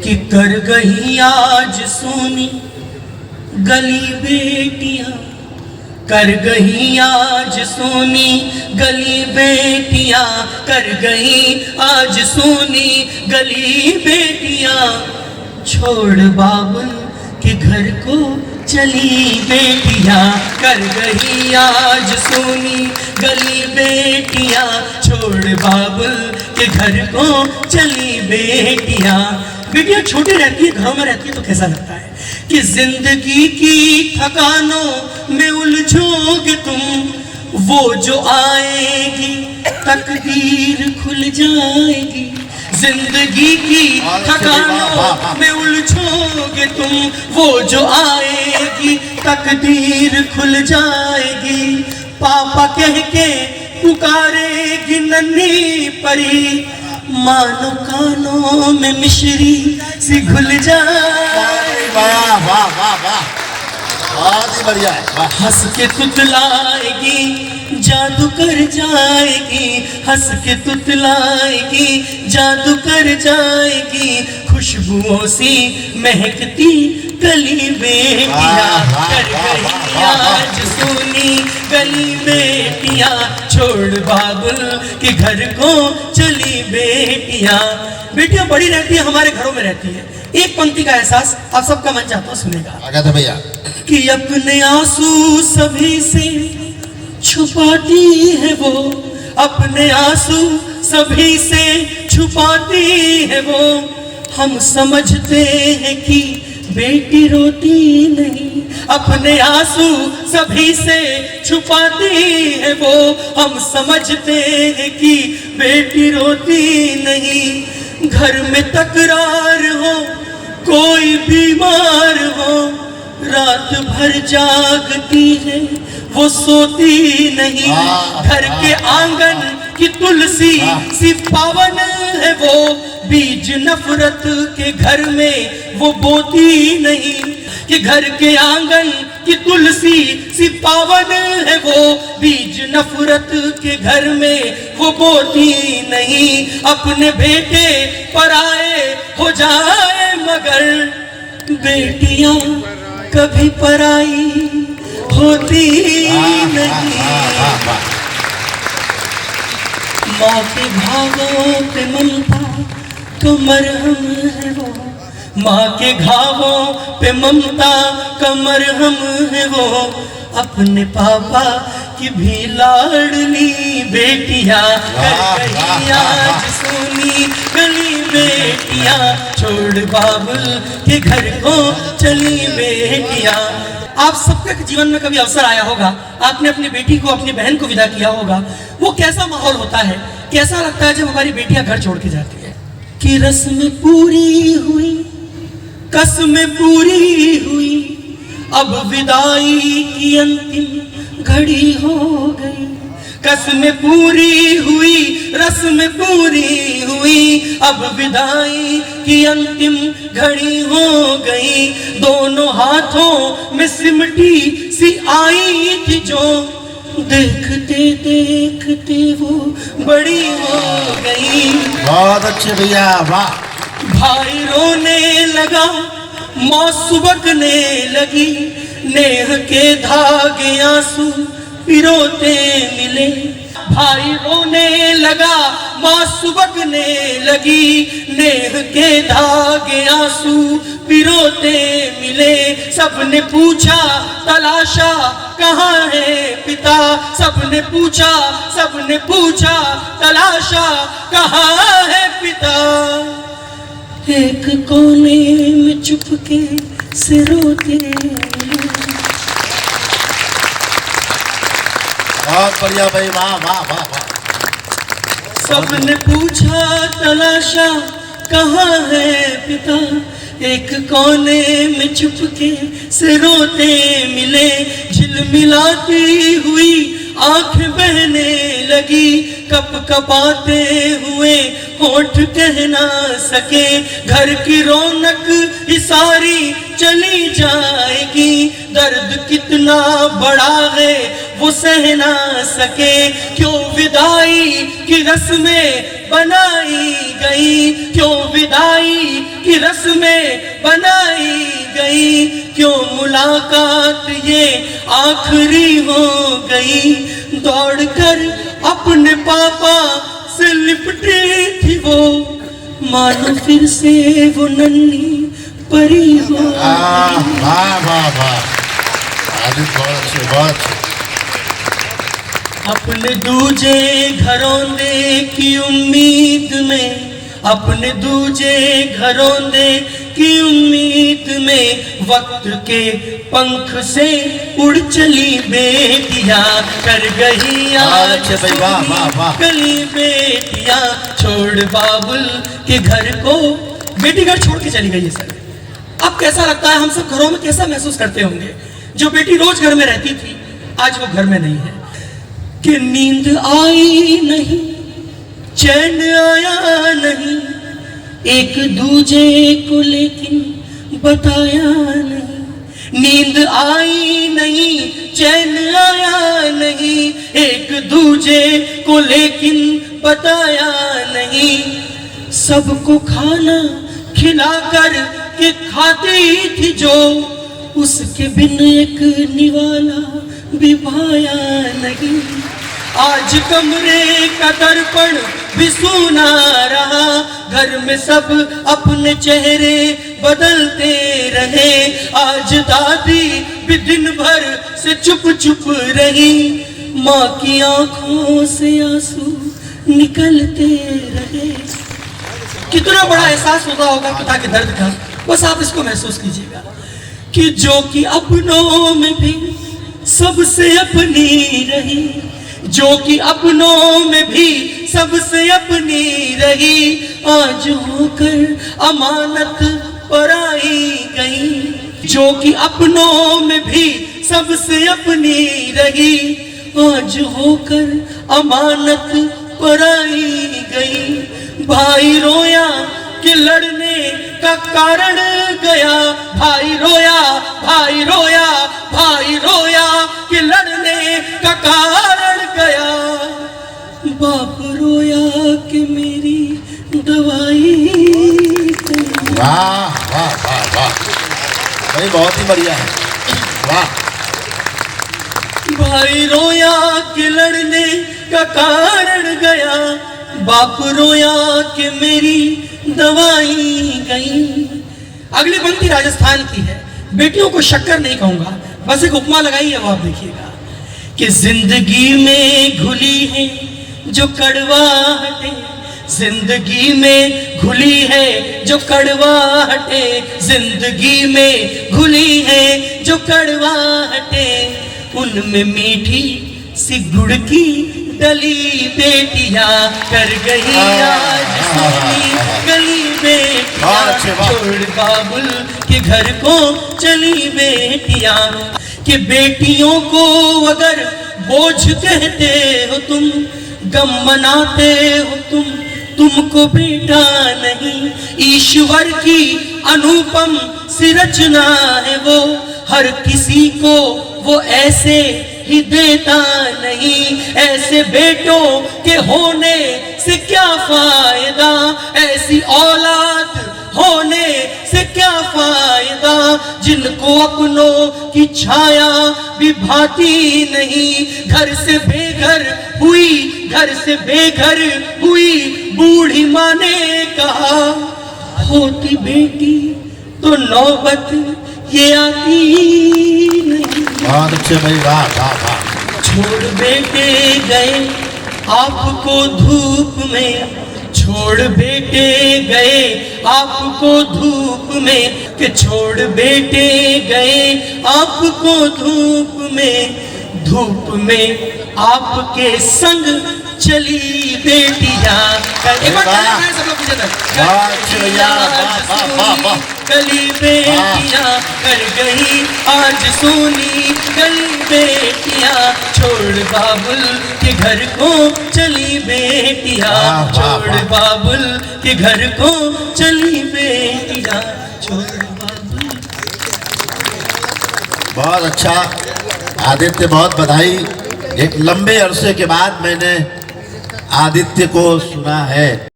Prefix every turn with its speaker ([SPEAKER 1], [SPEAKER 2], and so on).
[SPEAKER 1] कि कर गई आज सोनी गली बेटियां, कर गई आज सोनी गली बेटियां, कर गई आज सोनी गली बेटियां, छोड़ बाबुल के घर को चली बेटियां, कर गई आज सोनी गली बेटियां, छोड़ बाबुल के घर को चली बेटियां। बेटियां छोटी रहती है, घरों में रहती है तो कैसा लगता है कि जिंदगी की थकानों में उलझोगे तुम, वो जो आएगी तकदीर खुल जाएगी। जिंदगी की थकानों में उलझोगे तुम, वो जो आएगी तकदीर खुल जाएगी। पापा कह के पुकारेगी नन्ही परी, मानो कानों में मिश्री सी घुल जाए।
[SPEAKER 2] वाह वाह वाह वाह, बहुत ही बढ़िया है।
[SPEAKER 1] हंस के तुतलाएगी जादू कर जाएगी, हंस के तुतलाएगी जादू कर जाएगी, खुशबुओं सी महकती गली बेटियां, कर गई आज सोनी गली बेटियां, छोड़ बाबुल के घर को चली बेटियां। बेटियां बड़ी रहती है, हमारे घरों में रहती है। एक पंक्ति का एहसास आप सबका मन चाहता सुनेगा।
[SPEAKER 2] क्या था भैया?
[SPEAKER 1] कि अपने आंसू सभी से छुपाती है वो, अपने आंसू सभी से छुपाती है वो, हम समझते हैं कि बेटी रोती नहीं, अपने आंसू सभी से छुपाती है वो, हम समझते हैं कि बेटी रोती नहीं। घर में तकरार हो, कोई बीमार हो, रात भर जागती है वो सोती नहीं। घर के आंगन की तुलसी सी पावन है वो, बीज नफरत के घर में वो बोती नहीं। कि घर के आंगन की तुलसी सी पावन है वो, बीज नफरत के घर में वो बोती नहीं। अपने बेटे पराए हो जाए मगर बेटियां कभी पराई होती नहीं। माँ के घावों पे ममता तो मरहम है वो, माँ के घावों पे ममता का मरहम है वो, अपने पापा की भी लाडली बेटियां, कर गई आज सोनी गली बेटियां, छोड़ बाबुल के घर को चली बेटियां। आप सबके जीवन में कभी अवसर आया होगा, आपने अपनी बेटी को, अपनी बहन को विदा किया होगा। वो कैसा माहौल होता है, कैसा लगता है जब हमारी बेटियां घर छोड़ के जाती है। कि रस्म पूरी हुई, कसमें पूरी हुई, अब विदाई की अंतिम घड़ी हो गई। कसमें पूरी हुई, रस्म पूरी हुई, अब विदाई की अंतिम घड़ी हो गई। दोनों हाथों में सिमटी सी आई थी जो, देखते देखते वो बड़ी हो गई।
[SPEAKER 2] बहुत अच्छे भैया, वाह।
[SPEAKER 1] भाई रोने लगा, मौत सुबकने लगी, नेह के धागे आंसू पिरोते मिले। भाई रोने लगा, माँ सुबकने लगी, नेह के धागे आंसू पिरोते मिले। सबने पूछा तलाशा कहाँ है पिता, सबने पूछा, सबने पूछा तलाशा कहाँ है पिता। एक कोने में चुपके से रोते।
[SPEAKER 2] बहुत बढ़िया भाई, वाह वाह वाह वाह।
[SPEAKER 1] सबने पूछा तलाशा कहाँ है पिता, एक कोने में चुपके से रोते मिले। झिलमिलाती हुई आंख बहने लगी, कप कपाते हुए होठ कह ना सके। घर की रौनक ही सारी चली जाएगी, दर्द कितना बड़ा है वो सह ना सके, क्यों विदाई की रस्में बनाई गई, क्यों विदाई की रस्में बनाई गई, क्यों मुलाकात ये आखिरी हो गई। दौड़कर अपने पापा से लिपटी थी वो, मानो फिर से वो नन्ही परी हो।
[SPEAKER 2] वाह वाह वाह, आदित्य बहुत अच्छे, बहुत अच्छे।
[SPEAKER 1] अपने दूजे घरौंदे की उम्मीद में, अपने दूजे घरौंदे की उम्मीद में, वक्त के पंख से उड़ चली बेटियां, कर गई आज गली बेटियां, छोड़ बाबुल के घर को। बेटी घर छोड़ के चली गई है सर। अब कैसा लगता है, हम सब घरों में कैसा महसूस करते होंगे। जो बेटी रोज घर में रहती थी आज वो घर में नहीं है। कि नींद आई नहीं, चैन आया नहीं, एक दूजे को लेकिन बताया नहीं। नींद आई नहीं, चैन आया नहीं, एक दूजे को लेकिन बताया नहीं। सबको खाना खिलाकर के खाती थी जो, उसके बिन एक निवाला भी भाया नहीं। आज कमरे का दर्पण भी सूना रहा, घर में सब अपने चेहरे बदलते रहे। आज दादी भी दिन भर से चुप चुप रही, माँ की आंखों से आंसू निकलते रहे। कितना बड़ा एहसास होता होगा पिता के दर्द का, बस आप इसको महसूस कीजिएगा। कि जो कि अपनों में भी सबसे अपनी रही, जो कि अपनों में भी सबसे अपनी रही, आज होकर अमानत पराई गई। जो कि अपनों में भी सबसे अपनी रही, आज होकर अमानत पराई गई। भाई रोया कि लड़ने का कारण गया, भाई रोया, भाई रोया, भाई रोया कि लड़ने का कारण गया। बाप रोया कि मेरी दवाई।
[SPEAKER 2] वाह वाह वाह वाह भाई, बहुत ही बढ़िया है, वाह।
[SPEAKER 1] भाई रोया कि लड़ने का कारण गया, बाप रोया कि मेरी दवाई गई। अगली पंक्ति राजस्थान की है। बेटियों को शक्कर नहीं कहूंगा, बस एक उपमा लगाई है, वो आप देखिएगा। कि जिंदगी में घुली है जो कड़वाहटे, जिंदगी में घुली है जो कड़वाहटे, जिंदगी में घुली है जो कड़वाहटे, उनमें मीठी सी गुड़ की डली बेटियां, कर गई आज सोनी गली बेटियां, छोड़ बाबुल के घर को चली बेटियां। कि बेटियों को अगर बोझ कहते हो तुम, गम मनाते हो तुमको बेटा नहीं। ईश्वर की अनुपम सी रचना है वो, हर किसी को वो ऐसे ही देता नहीं। ऐसे बेटों के होने से क्या फायदा, ऐसी औलाद होने से क्या फायदा, जिनको अपनों की छाया भी भाती नहीं। घर से बेघर हुई, घर से बेघर हुई बूढ़ी माँ ने कहा, होती बेटी तो नौबत ये आती नहीं।
[SPEAKER 2] बहुत अच्छे भाई, वाह वाह वाह।
[SPEAKER 1] छोड़ बेटे गए आपको धूप में, छोड़ बेटे गए आपको धूप में, कि छोड़ बेटे गए आपको धूप में, धूप में आपके संग चली बेटियां। एक बार सब लोग पीछे तक। गली बेटियां कर गई आज सोनी गली बेटियां, छोड़ बाबुल के घर को चली बेटियां, छोड़ बाबुल के घर को चली बेटियां, छोड़ बाबुल।
[SPEAKER 2] बहुत अच्छा आदित्य, बहुत बधाई। एक लंबे अरसे के बाद मैंने आदित्य को सुना है।